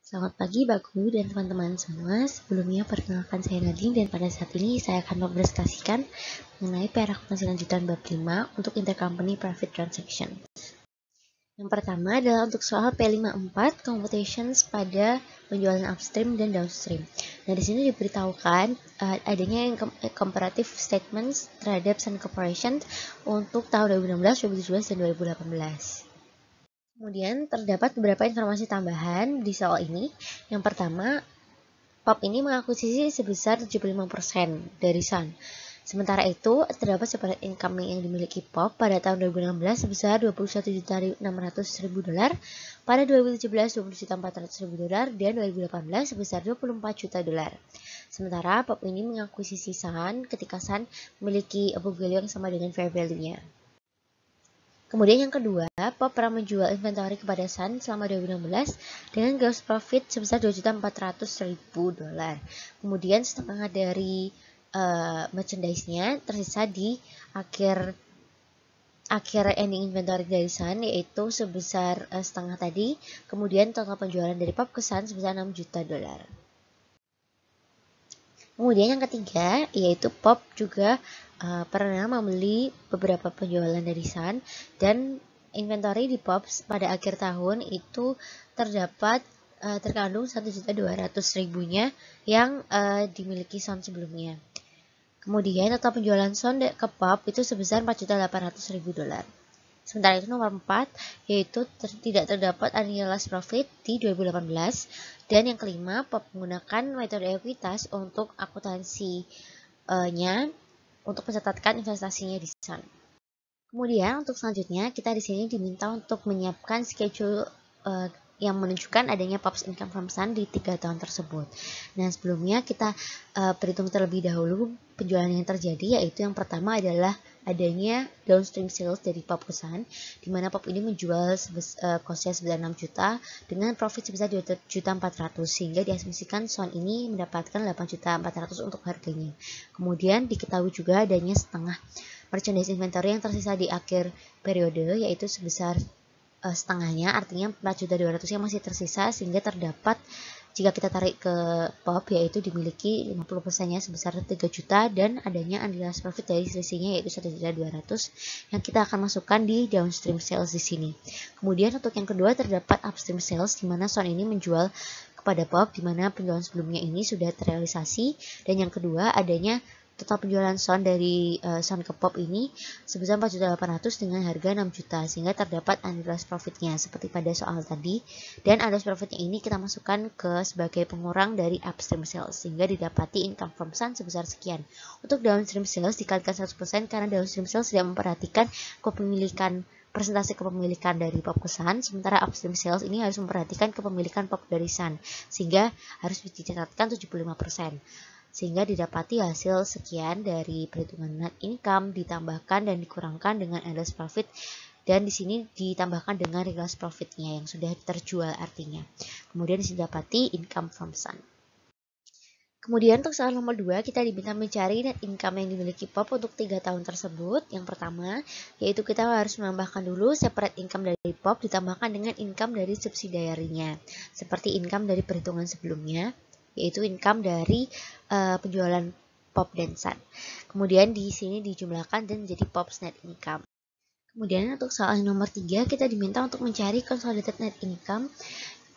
Selamat pagi Bapak Guru dan teman-teman semua. Sebelumnya perkenalkan saya Nadine dan pada saat ini saya akan mempresentasikan mengenai perakhiran lanjutan bab 5 untuk intercompany profit transaction. Yang pertama adalah untuk soal P54 computations pada penjualan upstream dan downstream. Nah, di sini diberitahukan adanya comparative statements terhadap Sun Corporation untuk tahun 2016, 2017, dan 2018. Kemudian terdapat beberapa informasi tambahan di soal ini. Yang pertama, POP ini mengakuisisi sebesar 75% dari Sun. Sementara itu, terdapat separate income yang dimiliki POP pada tahun 2016 sebesar $21.600.000, pada 2017 $20.400.000, dan 2018 sebesar $24 juta. Sementara POP ini mengakuisisi Sun ketika Sun memiliki book value yang sama dengan fair value-nya. Kemudian yang kedua, POP pernah menjual inventory kepada Sun selama 2016 dengan gross profit sebesar $2.400.000. Kemudian setengah dari merchandise-nya tersisa di akhir ending inventory dari Sun, yaitu sebesar setengah tadi. Kemudian total penjualan dari POP ke Sun sebesar $6 juta. Kemudian yang ketiga, yaitu POP juga pernah membeli beberapa penjualan dari Sun, dan inventory di POP pada akhir tahun itu terdapat terkandung 1.200.000-nya yang dimiliki Sun sebelumnya. Kemudian total penjualan Sun ke POP itu sebesar $4.800.000. Sementara itu nomor 4, yaitu tidak terdapat unrealized profit di 2018. Dan yang kelima, POP menggunakan metode ekuitas untuk akuntansinya untuk mencatatkan investasinya di Sun. Kemudian untuk selanjutnya, kita di sini diminta untuk menyiapkan schedule yang menunjukkan adanya POP's income from Sun di 3 tahun tersebut. Nah, sebelumnya kita berhitung terlebih dahulu penjualan yang terjadi, yaitu yang pertama adalah adanya downstream sales dari POP ke Sun, di mana POP ini menjual cost-nya sebesar 6 juta dengan profit sebesar 2.400.000, sehingga diasumsikan Sun ini mendapatkan 8.400.000 untuk harganya. Kemudian diketahui juga adanya setengah merchandise inventory yang tersisa di akhir periode, yaitu sebesar setengahnya, artinya 4.200.000 yang masih tersisa, sehingga terdapat jika kita tarik ke POP, yaitu dimiliki 50%-nya sebesar 3 juta dan adanya unrealized profit dari selisihnya yaitu 1.200.000 yang kita akan masukkan di downstream sales di sini. Kemudian untuk yang kedua terdapat upstream sales, di mana Sun ini menjual kepada POP, di mana penjualan sebelumnya ini sudah terrealisasi. Dan yang kedua adanya total penjualan Sun dari Sun ke POP ini sebesar 4.800.000 dengan harga 6 juta, sehingga terdapat unrealized profit-nya seperti pada soal tadi. Dan unrealized profit-nya ini kita masukkan ke sebagai pengurang dari upstream sales, sehingga didapati income from Sun sebesar sekian. Untuk downstream sales dikalikan 100% karena downstream sales tidak memperhatikan kepemilikan persentase kepemilikan dari POP ke Sun, sementara upstream sales ini harus memperhatikan kepemilikan POP dari Sun, sehingga harus dicatatkan 75%. Sehingga didapati hasil sekian dari perhitungan net income ditambahkan dan dikurangkan dengan unrealized profit, dan di sini ditambahkan dengan realized profit-nya yang sudah terjual artinya. Kemudian didapati income from Sun. Kemudian untuk soal nomor 2, kita diminta mencari net income yang dimiliki POP untuk 3 tahun tersebut. Yang pertama, yaitu kita harus menambahkan dulu separate income dari POP ditambahkan dengan income dari subsidiary-nya, seperti income dari perhitungan sebelumnya, yaitu income dari penjualan POP dan Sun. Kemudian di sini dijumlahkan dan menjadi POP's net income. Kemudian untuk soal nomor 3, kita diminta untuk mencari consolidated net income,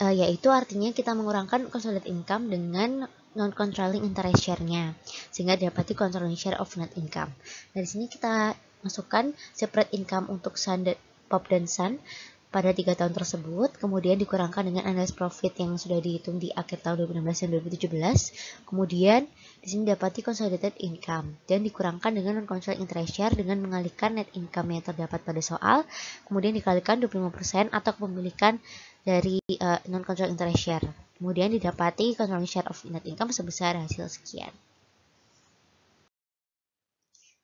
yaitu artinya kita mengurangkan consolidated income dengan non-controlling interest share-nya, sehingga didapati controlling share of net income. Dari sini kita masukkan separate income untuk Sun, POP dan Sun pada 3 tahun tersebut, kemudian dikurangkan dengan unrealized profit yang sudah dihitung di akhir tahun 2016 dan 2017. Kemudian di sini dapati consolidated income dan dikurangkan dengan non-controlling interest share dengan mengalihkan net income yang terdapat pada soal, kemudian dikalikan 25% atau kepemilikan dari non-controlling interest share. Kemudian didapati controlling share of net income sebesar hasil sekian.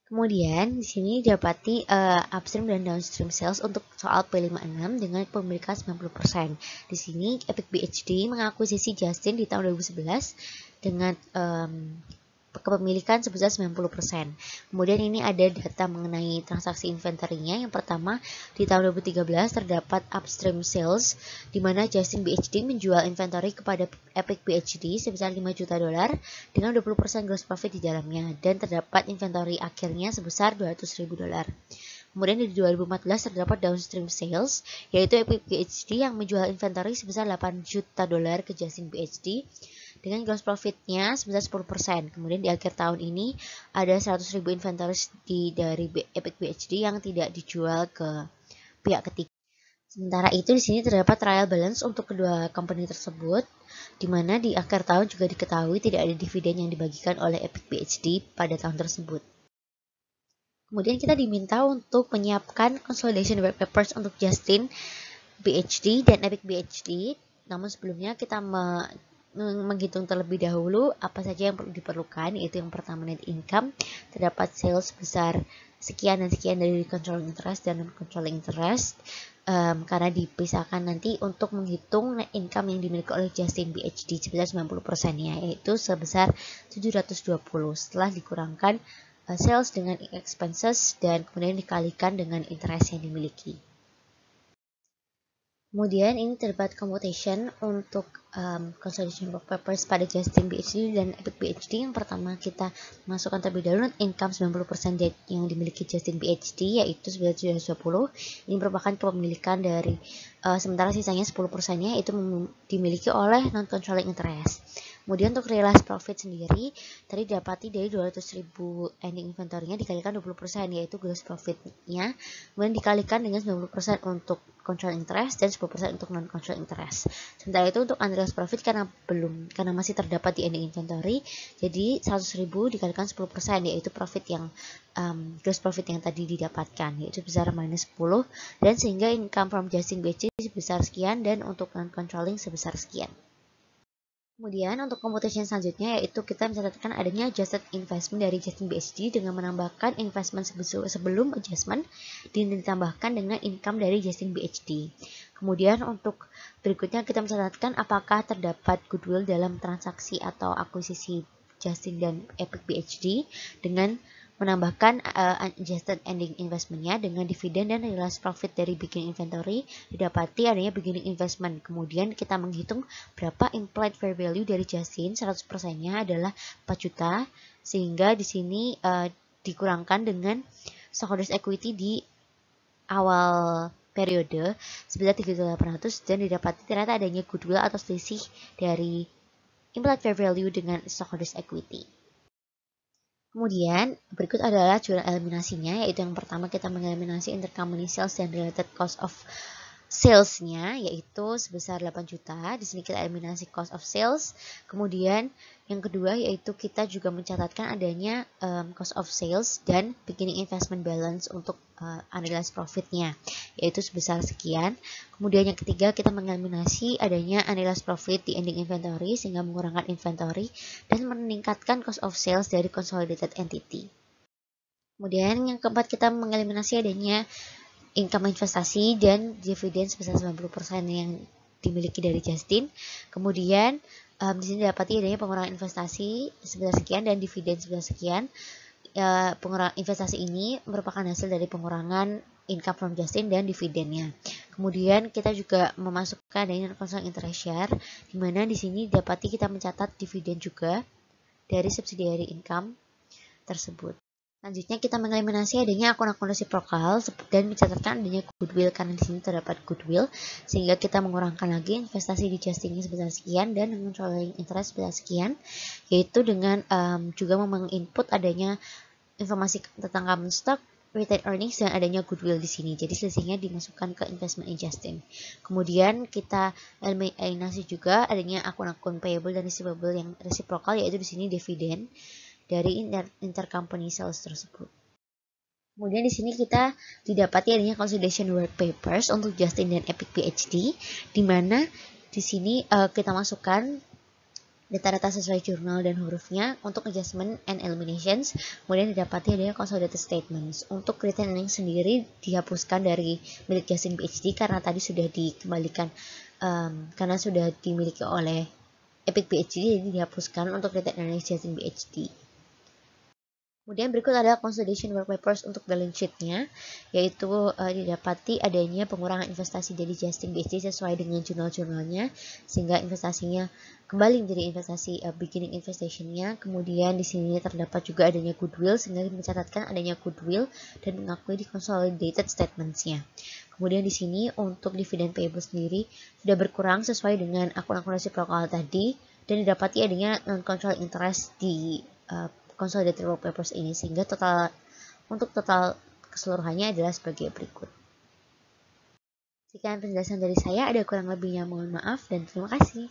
Kemudian di sini didapati upstream dan downstream sales untuk soal P56 dengan kepemilikan 90%. Di sini Epic BHD mengakuisisi Justin di tahun 2011 dengan kepemilikan sebesar 90%. Kemudian ini ada data mengenai transaksi inventory-nya. Yang pertama, di tahun 2013 terdapat upstream sales di mana Justin BHD menjual inventory kepada Epic BHD sebesar $5 juta dengan 20% gross profit di dalamnya, dan terdapat inventory akhirnya sebesar $200.000. Kemudian di 2014 terdapat downstream sales, yaitu Epic BHD yang menjual inventory sebesar $8 juta ke Justin BHD dengan gross profitnya sebesar 10%. Kemudian di akhir tahun ini ada 100.000 inventory dari Epic BHD yang tidak dijual ke pihak ketiga. Sementara itu di sini terdapat trial balance untuk kedua company tersebut, di mana di akhir tahun juga diketahui tidak ada dividen yang dibagikan oleh Epic BHD pada tahun tersebut. Kemudian kita diminta untuk menyiapkan consolidation work papers untuk Justin BHD dan Epic BHD. Namun sebelumnya kita menghitung terlebih dahulu apa saja yang perlu diperlukan, yaitu yang pertama net income, terdapat sales besar sekian dan sekian dari controlling interest dan non-controlling interest, karena dipisahkan nanti untuk menghitung net income yang dimiliki oleh Justin BHD sebesar 90%-nya, yaitu sebesar 720 setelah dikurangkan sales dengan expenses dan kemudian dikalikan dengan interest yang dimiliki. Kemudian ini terdapat computation untuk consolidation work papers pada Justin BHD dan Epic BHD. Yang pertama kita masukkan terlebih dahulu net income 90% yang dimiliki Justin BHD, yaitu sebesar 720. Ini merupakan kepemilikan dari sementara sisanya 10%-nya itu dimiliki oleh non-controlling interest. Kemudian untuk realized profit sendiri, tadi didapati dari 200.000 ending inventory-nya dikalikan 20%, yaitu gross profit-nya, kemudian dikalikan dengan 90% untuk control interest dan 10% untuk non-control interest. Sementara itu untuk unrealized profit karena masih terdapat di ending inventory, jadi 100.000 dikalikan 10%, yaitu profit yang gross profit yang tadi didapatkan, yaitu sebesar minus 10, dan sehingga income from Justin BHD sebesar sekian dan untuk non-controlling sebesar sekian. Kemudian untuk computation selanjutnya, yaitu kita mencatatkan adanya adjusted investment dari Justin BHD dengan menambahkan investment sebelum adjustment dan ditambahkan dengan income dari Justin BHD. Kemudian untuk berikutnya kita mencatatkan apakah terdapat goodwill dalam transaksi atau akuisisi Justin dan Epic BHD dengan menambahkan adjusted ending investment-nya dengan dividen dan realized profit dari beginning inventory, didapati adanya beginning investment. Kemudian kita menghitung berapa implied fair value dari Justin, 100%-nya adalah 4 juta, sehingga di sini dikurangkan dengan stockholders equity di awal periode sebesar 3.800 dan didapati ternyata adanya goodwill atau selisih dari implied fair value dengan stockholders equity. Kemudian berikut adalah jurnal eliminasinya, yaitu yang pertama kita mengeliminasi intercompany sales dan related cost of sales-nya, yaitu sebesar 8 juta. Di sini kita eliminasi cost of sales. Kemudian yang kedua yaitu kita juga mencatatkan adanya cost of sales dan beginning investment balance untuk unrealized profit-nya, yaitu sebesar sekian. Kemudian yang ketiga kita mengeliminasi adanya unrealized profit di ending inventory sehingga mengurangkan inventory dan meningkatkan cost of sales dari consolidated entity. Kemudian yang keempat kita mengeliminasi adanya income investasi dan dividen sebesar 90% yang dimiliki dari Justin. Kemudian di sini dapati adanya pengurangan investasi sebesar sekian dan dividen sebesar sekian. Pengurangan investasi ini merupakan hasil dari pengurangan income from Justin dan dividennya. Kemudian kita juga memasukkan adanya non-controlling interest share, di mana di sini dapati kita mencatat dividen juga dari subsidiary income tersebut. Selanjutnya kita mengeliminasi adanya akun-akun resiprokal dan mencatatkan adanya goodwill karena di sini terdapat goodwill, sehingga kita mengurangkan lagi investasi di Justin sebesar sekian dan controlling interest sebesar sekian, yaitu dengan juga menginput adanya informasi tentang common stock, retained earnings dan adanya goodwill di sini. Jadi selisihnya dimasukkan ke investment in Justin. Kemudian kita eliminasi juga adanya akun-akun payable dan receivable yang resiprokal, yaitu di sini dividen dari intercompany sales tersebut. Kemudian di sini kita didapati adanya consolidation work papers untuk Justin dan Epic BHD, di mana di sini kita masukkan data-data sesuai jurnal dan hurufnya untuk adjustment and eliminations. Kemudian didapati adanya consolidated statements. Untuk retained earnings sendiri dihapuskan dari milik Justin BHD karena tadi sudah dikembalikan karena sudah dimiliki oleh Epic BHD, jadi dihapuskan untuk retained earnings Justin BHD. Kemudian berikut adalah consolidation work papers untuk balance sheet-nya, yaitu didapati adanya pengurangan investasi dari Justin BSD sesuai dengan jurnal-jurnalnya, sehingga investasinya kembali menjadi investasi beginning investation-nya. Kemudian di sini terdapat juga adanya goodwill, sehingga mencatatkan adanya goodwill dan mengakui di consolidated statements-nya. Kemudian di sini untuk dividen payable sendiri sudah berkurang sesuai dengan akun-akun resiprokal tadi, dan didapati adanya non-control interest di consolidated work papers ini, sehingga untuk total keseluruhannya adalah sebagai berikut. Sekian penjelasan dari saya, ada kurang lebihnya mohon maaf dan terima kasih.